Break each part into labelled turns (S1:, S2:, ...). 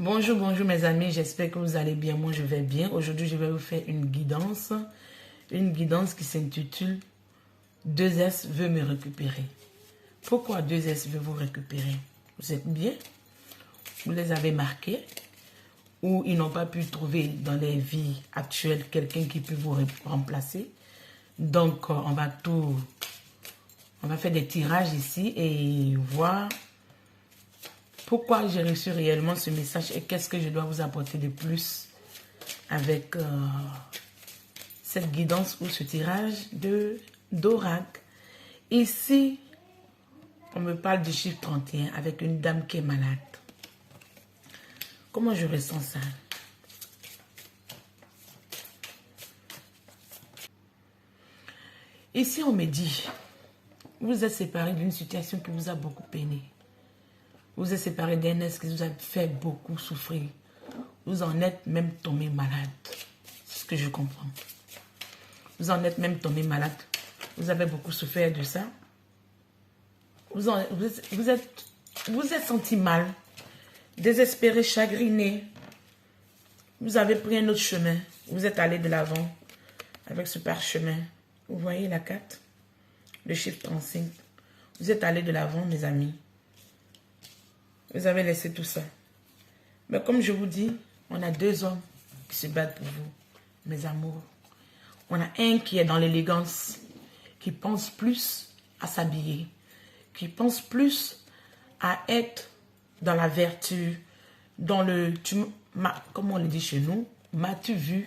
S1: Bonjour, bonjour mes amis, j'espère que vous allez bien, moi je vais bien. Aujourd'hui je vais vous faire une guidance qui s'intitule 2S veut me récupérer. Pourquoi 2S veut vous récupérer? Vous êtes bien? Vous les avez marqués? Ou ils n'ont pas pu trouver dans les vies actuelles quelqu'un qui peut vous remplacer? Donc on va faire des tirages ici et voir pourquoi j'ai reçu réellement ce message et qu'est-ce que je dois vous apporter de plus avec cette guidance ou ce tirage d'oracle. Ici, on me parle du chiffre 31 avec une dame qui est malade. Comment je ressens ça? Ici, on me dit, vous êtes séparés d'une situation qui vous a beaucoup peiné. Vous êtes séparé d'un être qui vous a fait beaucoup souffrir. Vous en êtes même tombé malade. C'est ce que je comprends. Vous en êtes même tombé malade. Vous avez beaucoup souffert de ça. Vous êtes senti mal, désespéré, chagriné. Vous avez pris un autre chemin. Vous êtes allé de l'avant avec ce parchemin. Vous voyez la carte? Le chiffre 35. Vous êtes allé de l'avant, mes amis. Vous avez laissé tout ça. Mais comme je vous dis, on a deux hommes qui se battent pour vous, mes amours. On a un qui est dans l'élégance, qui pense plus à s'habiller, qui pense plus à être dans la vertu, dans le... Comme on le dit chez nous, m'as-tu vu?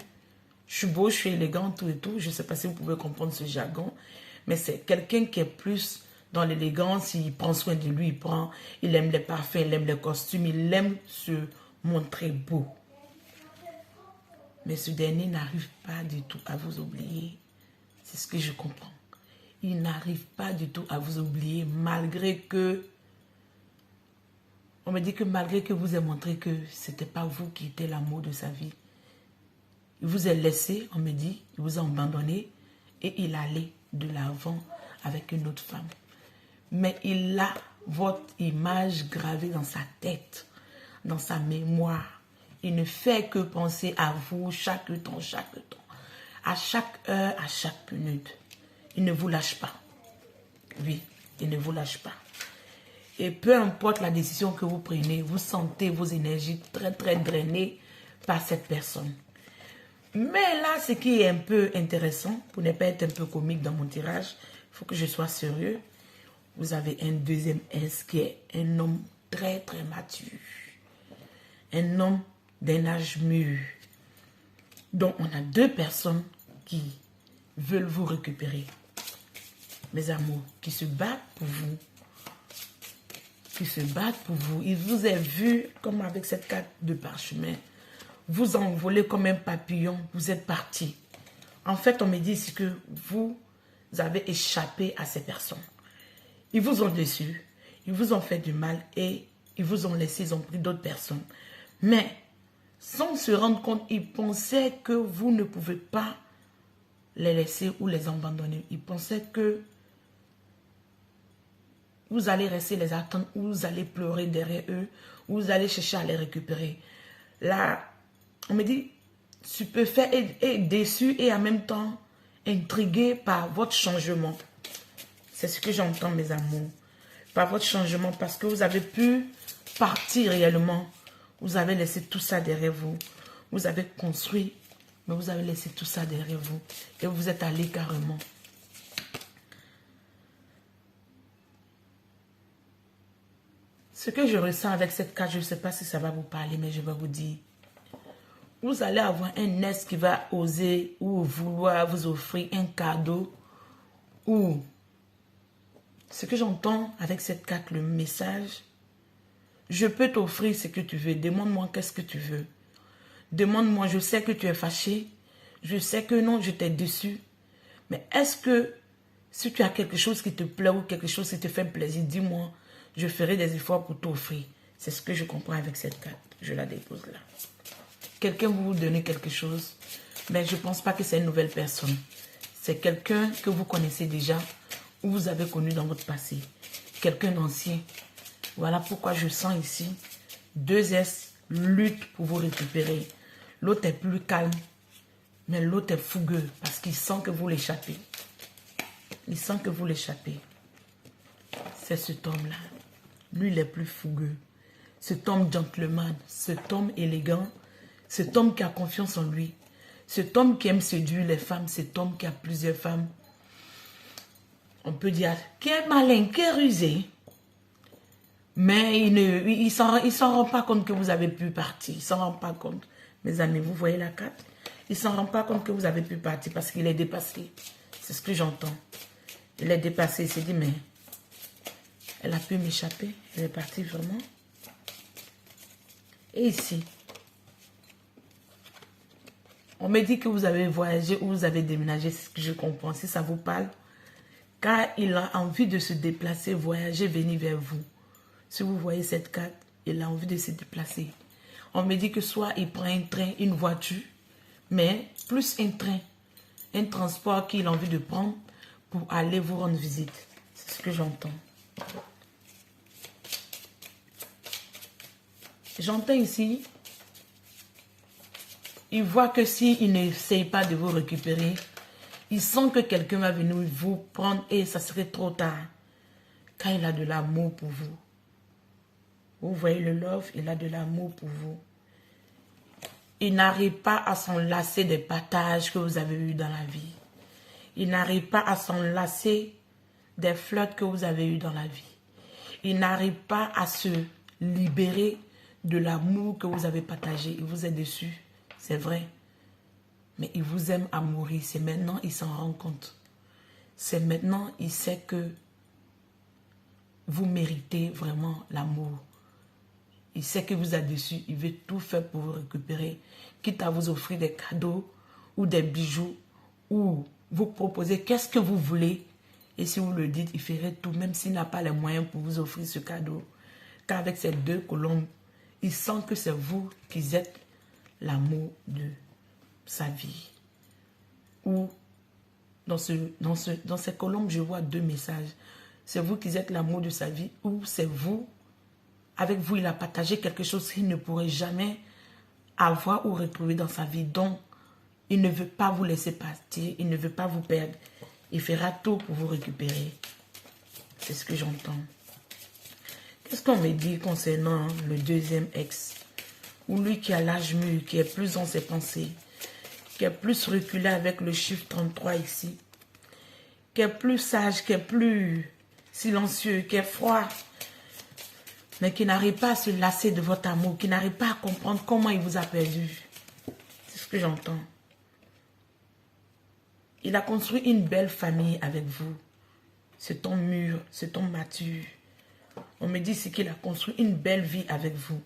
S1: Je suis beau, je suis élégant, tout et tout. Je ne sais pas si vous pouvez comprendre ce jargon, mais c'est quelqu'un qui est plus dans l'élégance, il prend soin de lui, il aime les parfums, il aime les costumes, il aime se montrer beau. Mais ce dernier n'arrive pas du tout à vous oublier. C'est ce que je comprends. Il n'arrive pas du tout à vous oublier, malgré que... On me dit que malgré que vous ayez montré que ce n'était pas vous qui étiez l'amour de sa vie. Il vous a laissé, on me dit, il vous a abandonné et il allait de l'avant avec une autre femme. Mais il a votre image gravée dans sa tête, dans sa mémoire. Il ne fait que penser à vous chaque temps, à chaque heure, à chaque minute. Il ne vous lâche pas. Oui, il ne vous lâche pas. Et peu importe la décision que vous prenez, vous sentez vos énergies très drainées par cette personne. Mais là, ce qui est un peu intéressant, pour ne pas être un peu comique dans mon tirage, il faut que je sois sérieux. Vous avez un deuxième S qui est un homme très mature. Un homme d'un âge mûr. Donc, on a deux personnes qui veulent vous récupérer. Mes amours, qui se battent pour vous. Qui se battent pour vous. Ils vous ont vu comme avec cette carte de parchemin. Vous envolez comme un papillon. Vous êtes parti. En fait, on me dit ici que vous avez échappé à ces personnes. Ils vous ont déçu, ils vous ont fait du mal et ils vous ont laissé, ils ont pris d'autres personnes. Mais, sans se rendre compte, ils pensaient que vous ne pouvez pas les laisser ou les abandonner. Ils pensaient que vous allez rester les attendre, ou vous allez pleurer derrière eux, ou vous allez chercher à les récupérer. Là, on me dit, stupéfait et déçu et en même temps intrigué par votre changement. C'est ce que j'entends, mes amours. Par votre changement, parce que vous avez pu partir réellement. Vous avez laissé tout ça derrière vous. Vous avez construit, mais vous avez laissé tout ça derrière vous. Et vous êtes allé carrément. Ce que je ressens avec cette carte, je ne sais pas si ça va vous parler, mais je vais vous dire. Vous allez avoir un être qui va oser ou vouloir vous offrir un cadeau ou... Ce que j'entends avec cette carte, le message, je peux t'offrir ce que tu veux. Demande-moi qu'est-ce que tu veux. Demande-moi, je sais que tu es fâché. Je sais que non, je t'ai déçu. Mais est-ce que si tu as quelque chose qui te plaît ou quelque chose qui te fait plaisir, dis-moi, je ferai des efforts pour t'offrir. C'est ce que je comprends avec cette carte. Je la dépose là. Quelqu'un vous donne quelque chose, mais je ne pense pas que c'est une nouvelle personne. C'est quelqu'un que vous connaissez déjà, ou vous avez connu dans votre passé. Quelqu'un d'ancien. Voilà pourquoi je sens ici 2S lutte pour vous récupérer. L'autre est plus calme, mais l'autre est fougueux parce qu'il sent que vous l'échappez. Il sent que vous l'échappez. C'est cet homme-là. Lui, il est plus fougueux. Cet homme gentleman, cet homme élégant, cet homme qui a confiance en lui, cet homme qui aime séduire les femmes, cet homme qui a plusieurs femmes. On peut dire, qui est malin, qui est rusé. Mais il ne s'en rend pas compte que vous avez pu partir. Il ne s'en rend pas compte. Mes amis, vous voyez la carte? Il ne s'en rend pas compte que vous avez pu partir parce qu'il est dépassé. C'est ce que j'entends. Il est dépassé. Il s'est dit, mais elle a pu m'échapper. Elle est partie vraiment. Et ici, on me dit que vous avez voyagé ou vous avez déménagé. C'est ce que je comprends. Si ça vous parle, car il a envie de se déplacer, voyager, venir vers vous. Si vous voyez cette carte, il a envie de se déplacer. On me dit que soit il prend un train, une voiture, mais plus un train, un transport qu'il a envie de prendre pour aller vous rendre visite. C'est ce que j'entends. J'entends ici, il voit que s'il n'essaye pas de vous récupérer, il sent que quelqu'un va venir vous prendre et ça serait trop tard. Car il a de l'amour pour vous. Vous voyez le love, il a de l'amour pour vous. Il n'arrive pas à s'enlacer des partages que vous avez eus dans la vie. Il n'arrive pas à s'enlacer des flirts que vous avez eus dans la vie. Il n'arrive pas à se libérer de l'amour que vous avez partagé. Il vous est déçu, c'est vrai. Mais il vous aime à mourir. C'est maintenant il s'en rend compte. C'est maintenant il sait que vous méritez vraiment l'amour. Il sait que vous êtes déçu. Il veut tout faire pour vous récupérer. Quitte à vous offrir des cadeaux ou des bijoux ou vous proposer qu'est-ce que vous voulez. Et si vous le dites, il ferait tout, même s'il n'a pas les moyens pour vous offrir ce cadeau. Car avec ces deux colombes, il sent que c'est vous qui êtes l'amour de sa vie. Ou dans ces colombes, je vois deux messages. C'est vous qui êtes l'amour de sa vie ou c'est vous, avec vous, il a partagé quelque chose qu'il ne pourrait jamais avoir ou retrouver dans sa vie. Donc, il ne veut pas vous laisser partir, il ne veut pas vous perdre. Il fera tout pour vous récupérer. C'est ce que j'entends. Qu'est-ce qu'on me dit concernant le deuxième ex? Ou lui qui a l'âge mûr, qui est plus dans ses pensées, qui est plus reculé avec le chiffre 33 ici, qui est plus sage, qui est plus silencieux, qui est froid, mais qui n'arrive pas à se lasser de votre amour, qui n'arrive pas à comprendre comment il vous a perdu. C'est ce que j'entends. Il a construit une belle famille avec vous. C'est homme mûr, c'est homme mature. On me dit ici qu'il a construit une belle vie avec vous.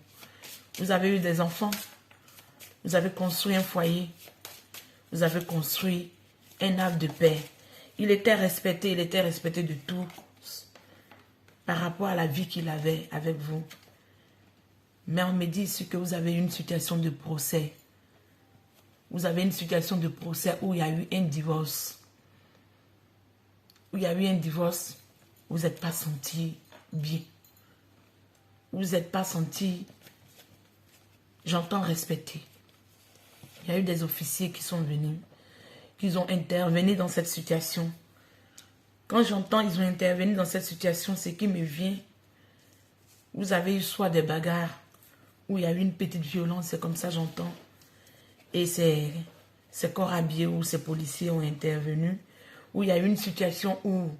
S1: Vous avez eu des enfants. Vous avez construit un foyer. Vous avez construit un havre de paix. Il était respecté de tous par rapport à la vie qu'il avait avec vous. Mais on me dit ici que vous avez une situation de procès. Vous avez une situation de procès où il y a eu un divorce. Où il y a eu un divorce, vous n'êtes pas senti bien. Vous n'êtes pas senti, j'entends respecté. Il y a eu des officiers qui sont venus, qui ont intervenu dans cette situation. Quand j'entends ils ont intervenu dans cette situation, ce qui me vient, vous avez eu soit des bagarres, où il y a eu une petite violence, c'est comme ça j'entends. Et ces corps habillés où ces policiers ont intervenu, où il y a eu une situation où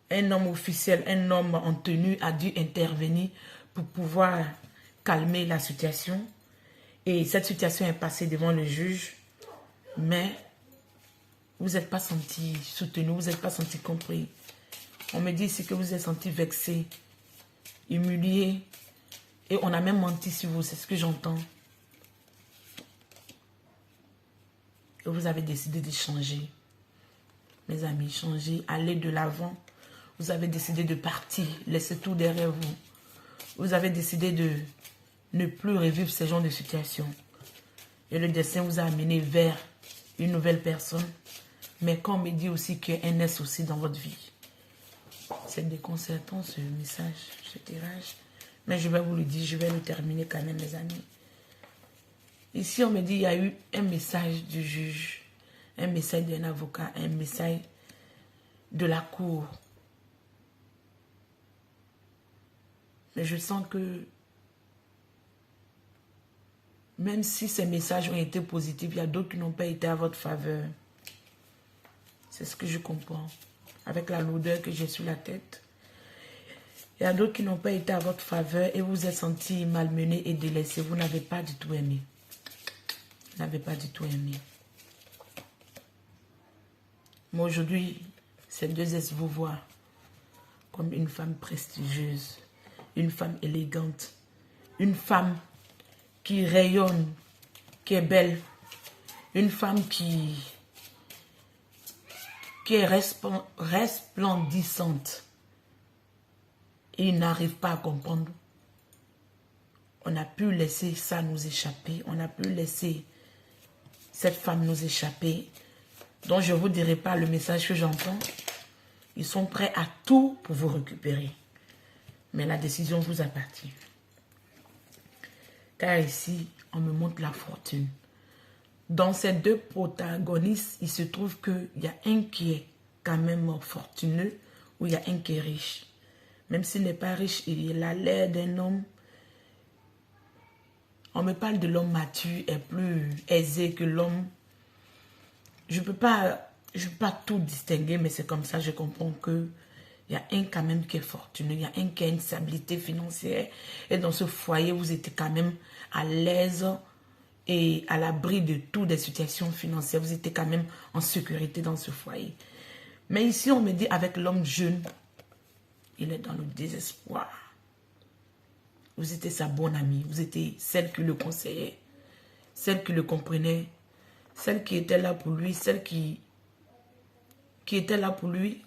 S1: un homme officiel, un homme en tenue a dû intervenir pour pouvoir calmer la situation. Et cette situation est passée devant le juge, mais vous n'êtes pas senti soutenu, vous n'êtes pas senti compris. On me dit ici que vous êtes senti vexé, humilié, et on a même menti sur vous, c'est ce que j'entends. Et vous avez décidé de changer. Mes amis, changer, aller de l'avant. Vous avez décidé de partir, laisser tout derrière vous. Vous avez décidé de ne plus revivre ce genre de situation. Et le destin vous a amené vers une nouvelle personne. Mais quand on me dit aussi qu'il y a un S aussi dans votre vie. C'est déconcertant ce message, ce tirage. Mais je vais vous le dire, je vais le terminer quand même, mes amis. Ici, on me dit, il y a eu un message du juge, un message d'un avocat, un message de la cour. Mais je sens que même si ces messages ont été positifs, il y a d'autres qui n'ont pas été à votre faveur. C'est ce que je comprends. Avec la lourdeur que j'ai sur la tête. Il y a d'autres qui n'ont pas été à votre faveur et vous êtes senti malmené et délaissé. Vous n'avez pas du tout aimé. Vous n'avez pas du tout aimé. Mais aujourd'hui, ces deux ex vous voient comme une femme prestigieuse, une femme élégante, une femme qui rayonne, qui est belle, une femme qui est resplendissante. Et ils n'arrivent pas à comprendre. On a pu laisser ça nous échapper. On a pu laisser cette femme nous échapper. Donc je ne vous dirai pas le message que j'entends. Ils sont prêts à tout pour vous récupérer. Mais la décision vous appartient. Car ici, on me montre la fortune. Dans ces deux protagonistes, il se trouve qu'il y a un qui est quand même fortuneux ou il y a un qui est riche. Même s'il n'est pas riche, il a l'air d'un homme. On me parle de l'homme mature, est plus aisé que l'homme. Je ne peux pas tout distinguer, mais c'est comme ça, je comprends que il y a un quand même qui est fortuné, il y a un qui a une stabilité financière. Et dans ce foyer, vous êtes quand même à l'aise et à l'abri de toutes les situations financières. Vous êtes quand même en sécurité dans ce foyer. Mais ici, on me dit avec l'homme jeune, il est dans le désespoir. Vous étiez sa bonne amie. Vous étiez celle qui le conseillait. Celle qui le comprenait. Celle qui était là pour lui. Celle qui était là pour lui.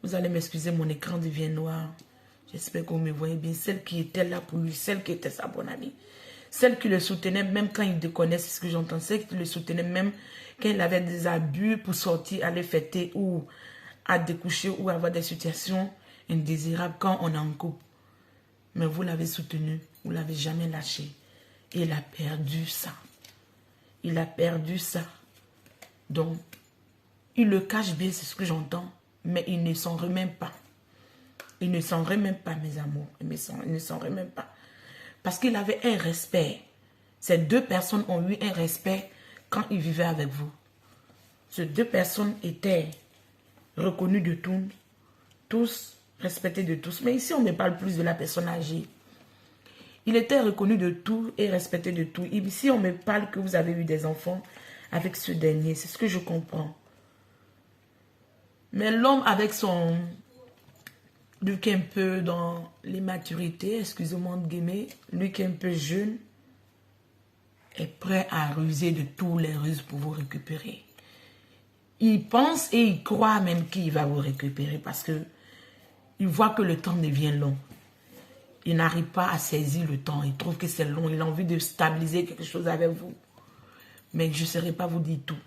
S1: Vous allez m'excuser, mon écran devient noir. J'espère que vous me voyez bien. Celle qui était là pour lui. Celle qui était sa bonne amie. Celle qui le soutenait même quand il déconnait. C'est ce que j'entends. Celle qui le soutenait même quand il avait des abus pour sortir, aller fêter ou à découcher ou avoir des situations indésirables quand on est en couple. Mais vous l'avez soutenu, vous ne l'avez jamais lâché. Et il a perdu ça. Il a perdu ça. Donc, il le cache bien, c'est ce que j'entends, mais il ne s'en remet pas. Il ne s'en remet pas, mes amours. Il ne s'en remet pas. Parce qu'il avait un respect. Ces deux personnes ont eu un respect quand ils vivaient avec vous. Ces deux personnes étaient reconnues de tous, respecté de tous. Mais ici, on ne parle plus de la personne âgée. Il était reconnu de tout et respecté de tout. Ici, on me parle que vous avez eu des enfants avec ce dernier. C'est ce que je comprends. Mais l'homme avec son... lui qui est un peu dans l'immaturité, excusez-moi de guillemets, lui qui est un peu jeune, est prêt à ruser de tous les ruses pour vous récupérer. Il pense et il croit même qu'il va vous récupérer parce que il voit que le temps devient long. Il n'arrive pas à saisir le temps. Il trouve que c'est long. Il a envie de stabiliser quelque chose avec vous. Mais je ne saurais pas vous dire tout.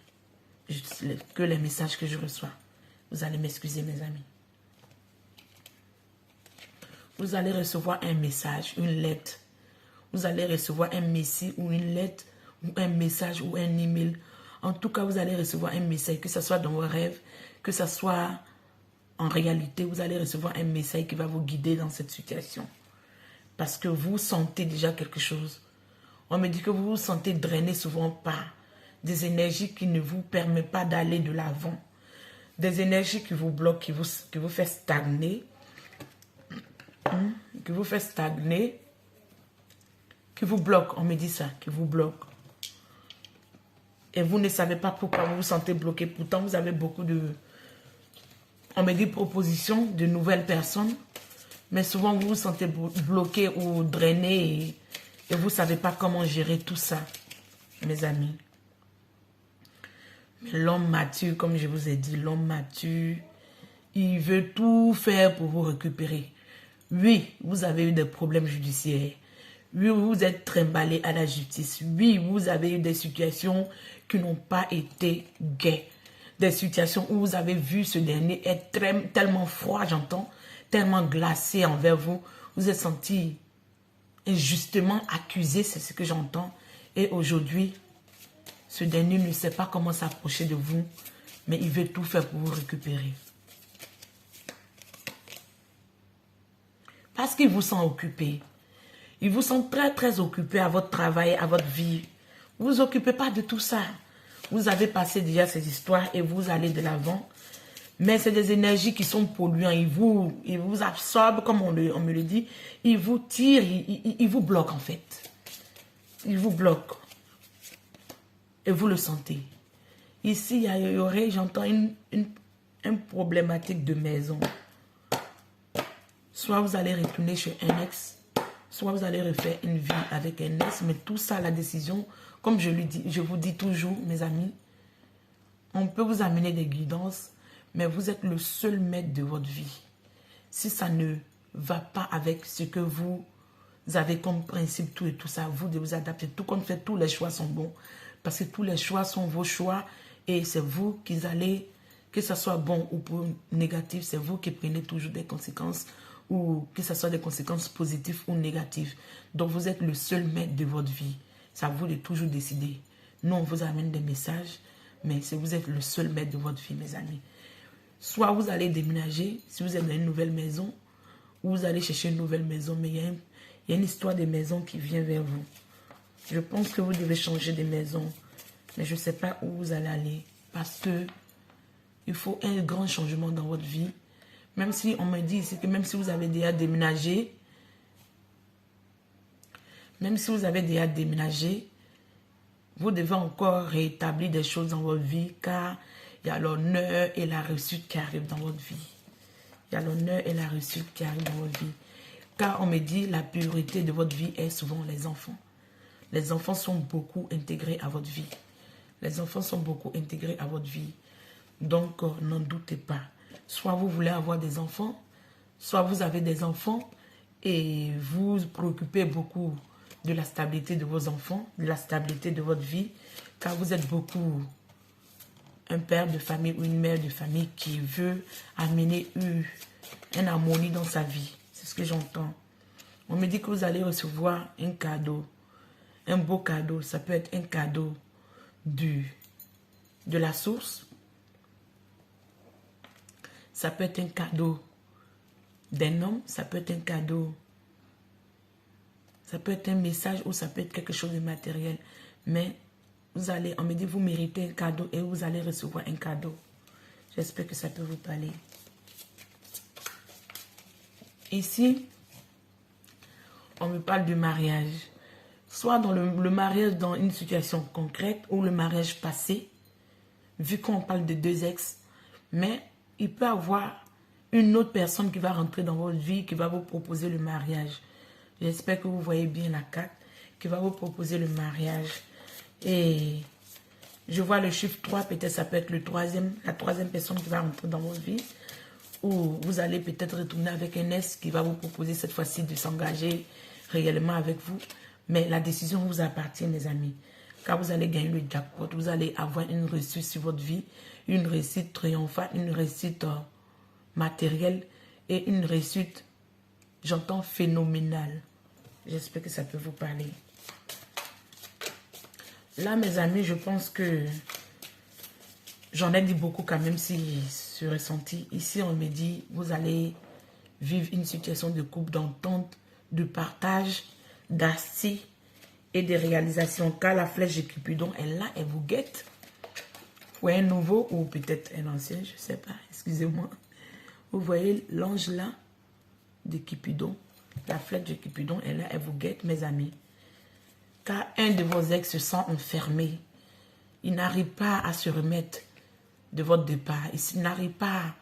S1: Que les messages que je reçois. Vous allez m'excuser, mes amis. Vous allez recevoir un message, une lettre. Vous allez recevoir un messie ou une lettre, ou un message ou un email. En tout cas, vous allez recevoir un message, que ce soit dans vos rêves, que ce soit... En réalité, vous allez recevoir un message qui va vous guider dans cette situation. Parce que vous sentez déjà quelque chose. On me dit que vous vous sentez drainé souvent par des énergies qui ne vous permettent pas d'aller de l'avant. Des énergies qui vous bloquent, qui vous fait stagner. Qui vous fait stagner. Qui vous bloquent, on me dit ça, qui vous bloquent. Et vous ne savez pas pourquoi vous vous sentez bloqué. Pourtant, vous avez beaucoup de... On me dit proposition de nouvelles personnes, mais souvent vous vous sentez bloqué ou drainé et vous ne savez pas comment gérer tout ça, mes amis. Mais l'homme mature, comme je vous ai dit, l'homme mature, il veut tout faire pour vous récupérer. Oui, vous avez eu des problèmes judiciaires. Oui, vous êtes trimballé à la justice. Oui, vous avez eu des situations qui n'ont pas été gaies. Des situations où vous avez vu ce dernier être tellement froid, j'entends, tellement glacé envers vous. Vous êtes senti injustement accusé, c'est ce que j'entends. Et aujourd'hui, ce dernier ne sait pas comment s'approcher de vous, mais il veut tout faire pour vous récupérer. Parce qu'il vous sent occupé. Il vous sent très très occupé à votre travail, à votre vie. Vous ne vous occupez pas de tout ça. Vous avez passé déjà ces histoires et vous allez de l'avant. Mais c'est des énergies qui sont polluantes. Ils vous absorbent, comme on me le dit. Ils vous tirent, ils vous bloquent en fait. Ils vous bloquent. Et vous le sentez. Ici, il y aurait, j'entends une problématique de maison. Soit vous allez retourner chez un ex, soit vous allez refaire une vie avec un ex. Mais tout ça, la décision, comme je vous dis toujours, mes amis, on peut vous amener des guidances, mais vous êtes le seul maître de votre vie. Si ça ne va pas avec ce que vous avez comme principe, tout et tout ça, vous devez vous adapter. Tout compte fait, tous les choix sont bons. Parce que tous les choix sont vos choix. Et c'est vous qui allez, que ce soit bon ou négatif, c'est vous qui prenez toujours des conséquences. Ou que ce soit des conséquences positives ou négatives. Donc vous êtes le seul maître de votre vie. C'est à vous de toujours décider. Nous, on vous amène des messages, mais vous êtes le seul maître de votre vie, mes amis. Soit vous allez déménager, si vous êtes dans une nouvelle maison, ou vous allez chercher une nouvelle maison, mais il y a une histoire de maison qui vient vers vous. Je pense que vous devez changer de maison, mais je ne sais pas où vous allez aller, parce que il faut un grand changement dans votre vie. Même si on me dit ici que même si vous avez déjà déménagé, vous devez encore rétablir des choses dans votre vie, car il y a l'honneur et la réussite qui arrivent dans votre vie. Il y a l'honneur et la réussite qui arrivent dans votre vie. Car on me dit la priorité de votre vie est souvent les enfants. Les enfants sont beaucoup intégrés à votre vie. Les enfants sont beaucoup intégrés à votre vie. Donc, n'en doutez pas. Soit vous voulez avoir des enfants, soit vous avez des enfants et vous vous préoccupez beaucoup de la stabilité de vos enfants, de la stabilité de votre vie, car vous êtes beaucoup un père de famille ou une mère de famille qui veut amener une harmonie dans sa vie. C'est ce que j'entends. On me dit que vous allez recevoir un cadeau, un beau cadeau. Ça peut être un cadeau de la source. Ça peut être un cadeau d'un homme, ça peut être un cadeau, ça peut être un message ou ça peut être quelque chose de matériel. Mais vous allez, on me dit, vous méritez un cadeau et vous allez recevoir un cadeau. J'espère que ça peut vous parler. Ici, on me parle du mariage. Soit dans le mariage dans une situation concrète ou le mariage passé, vu qu'on parle de deux ex, mais il peut y avoir une autre personne qui va rentrer dans votre vie, qui va vous proposer le mariage. J'espère que vous voyez bien la carte, qui va vous proposer le mariage. Et je vois le chiffre 3, peut-être ça peut être la troisième personne qui va rentrer dans votre vie. Ou vous allez peut-être retourner avec un ex qui va vous proposer cette fois-ci de s'engager réellement avec vous. Mais la décision vous appartient, mes amis. Car vous allez gagner le jackpot, vous allez avoir une réussite sur votre vie, une réussite triomphale, une réussite matérielle et une réussite, j'entends, phénoménale. J'espère que ça peut vous parler. Là, mes amis, je pense que j'en ai dit beaucoup quand même si ce ressenti. Ici, on me dit, vous allez vivre une situation de couple, d'entente, de partage, d'acier et de réalisation. Car la flèche de Cupidon est là, elle vous guette. Ou un nouveau, ou peut-être un ancien, je ne sais pas, excusez-moi. Vous voyez l'ange là, de Cupidon. La flèche de Cupidon est là, elle vous guette, mes amis. Car un de vos ex se sent enfermé. Il n'arrive pas à se remettre de votre départ. Il n'arrive pas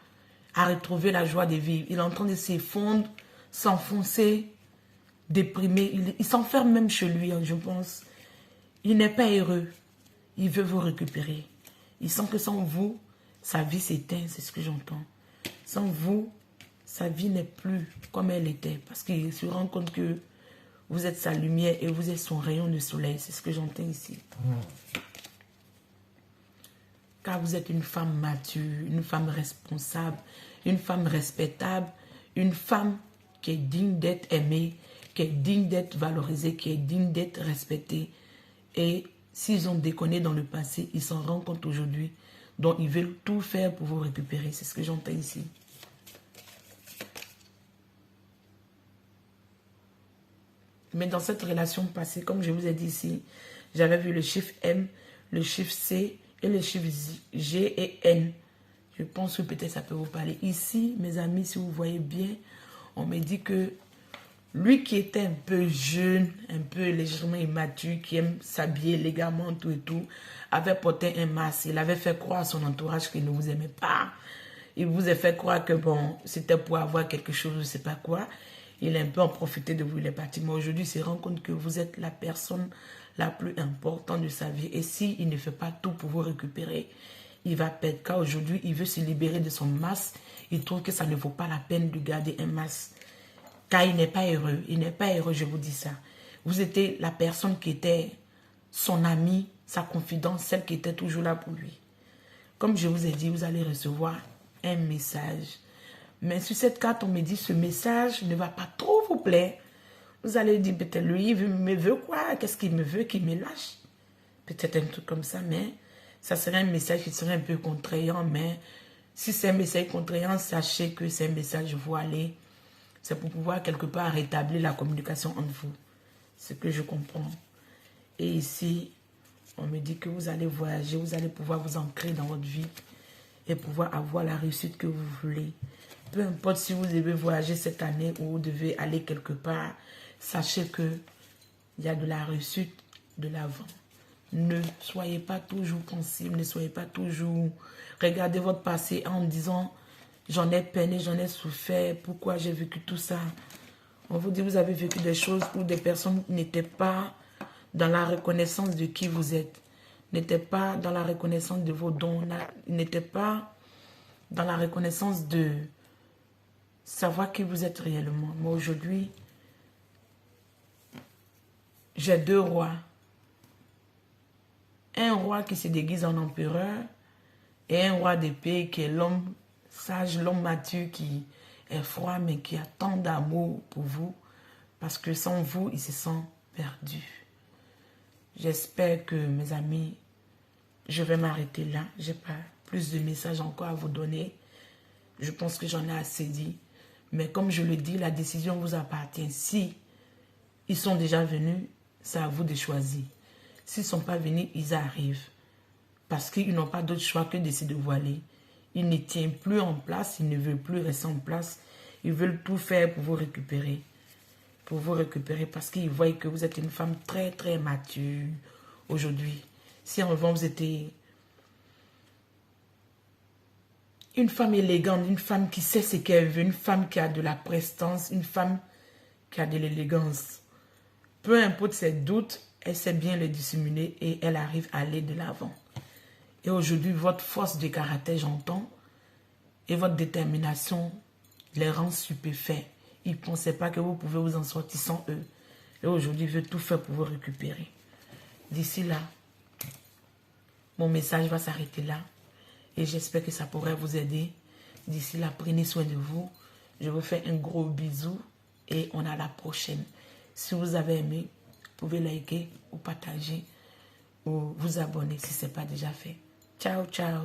S1: à retrouver la joie de vivre. Il est en train de s'effondrer, s'enfoncer, déprimé. Il s'enferme même chez lui, je pense. Il n'est pas heureux. Il veut vous récupérer. Il sent que sans vous, sa vie s'éteint, c'est ce que j'entends. Sans vous, sa vie n'est plus comme elle était. Parce qu'il se rend compte que vous êtes sa lumière et vous êtes son rayon de soleil. C'est ce que j'entends ici. Car vous êtes une femme mature, une femme responsable, une femme respectable, une femme qui est digne d'être aimée qui est digne d'être valorisé, qui est digne d'être respecté. Et s'ils ont déconné dans le passé, ils s'en rendent compte aujourd'hui. Donc, ils veulent tout faire pour vous récupérer. C'est ce que j'entends ici. Mais dans cette relation passée, comme je vous ai dit ici, j'avais vu le chiffre M, le chiffre C et le chiffre G et N. Je pense que peut-être ça peut vous parler. Ici, mes amis, si vous voyez bien, on me dit que lui qui était un peu jeune, un peu légèrement immature, qui aime s'habiller élégamment, tout et tout, avait porté un masque. Il avait fait croire à son entourage qu'il ne vous aimait pas. Il vous a fait croire que bon, c'était pour avoir quelque chose, je ne sais pas quoi. Il a un peu en profité de vous, il est parti. Mais aujourd'hui, il se rend compte que vous êtes la personne la plus importante de sa vie. Et s'il ne fait pas tout pour vous récupérer, il va perdre. Car aujourd'hui, il veut se libérer de son masque. Il trouve que ça ne vaut pas la peine de garder un masque. Car il n'est pas heureux. Il n'est pas heureux, je vous dis ça. Vous étiez la personne qui était son ami, sa confidente, celle qui était toujours là pour lui. Comme je vous ai dit, vous allez recevoir un message. Mais sur cette carte, on me dit, ce message ne va pas trop vous plaire. Vous allez dire, peut-être lui, il me veut quoi? Qu'est-ce qu'il me veut? Qu'il me lâche? Peut-être un truc comme ça, mais ça serait un message qui serait un peu contraignant. Mais si c'est un message contraignant, sachez que c'est un message voilé. C'est pour pouvoir quelque part rétablir la communication entre vous. Ce que je comprends. Et ici, on me dit que vous allez voyager, vous allez pouvoir vous ancrer dans votre vie et pouvoir avoir la réussite que vous voulez. Peu importe si vous devez voyager cette année ou vous devez aller quelque part, sachez que il y a de la réussite de l'avant. Ne soyez pas toujours pensible, ne soyez pas toujours... Regardez votre passé en disant, j'en ai peiné, j'en ai souffert, pourquoi j'ai vécu tout ça. On vous dit, vous avez vécu des choses où des personnes n'étaient pas dans la reconnaissance de qui vous êtes, n'étaient pas dans la reconnaissance de vos dons, n'étaient pas dans la reconnaissance de savoir qui vous êtes réellement. Mais aujourd'hui, j'ai deux rois. Un roi qui se déguise en empereur et un roi d'épée qui est l'homme sage, l'homme mature qui est froid mais qui a tant d'amour pour vous parce que sans vous, il se sent perdu. J'espère que mes amis, je vais m'arrêter là. Je n'ai pas plus de messages encore à vous donner. Je pense que j'en ai assez dit. Mais comme je le dis, la décision vous appartient. Si ils sont déjà venus, c'est à vous de choisir. S'ils ne sont pas venus, ils arrivent. Parce qu'ils n'ont pas d'autre choix que de se dévoiler. Ils ne tiennent plus en place, ils ne veulent plus rester en place. Ils veulent tout faire pour vous récupérer. Pour vous récupérer parce qu'ils voient que vous êtes une femme très très mature aujourd'hui. Si en revanche vous étiez une femme élégante, une femme qui sait ce qu'elle veut, une femme qui a de la prestance, une femme qui a de l'élégance. Peu importe ses doutes, elle sait bien les dissimuler et elle arrive à aller de l'avant. Et aujourd'hui, votre force de caractère, j'entends, et votre détermination les rend stupéfaits. Ils ne pensaient pas que vous pouvez vous en sortir sans eux. Et aujourd'hui, ils veulent tout faire pour vous récupérer. D'ici là, mon message va s'arrêter là. Et j'espère que ça pourrait vous aider. D'ici là, prenez soin de vous. Je vous fais un gros bisou et on a la prochaine. Si vous avez aimé, vous pouvez liker ou partager ou vous abonner si ce n'est pas déjà fait. Ciao, ciao.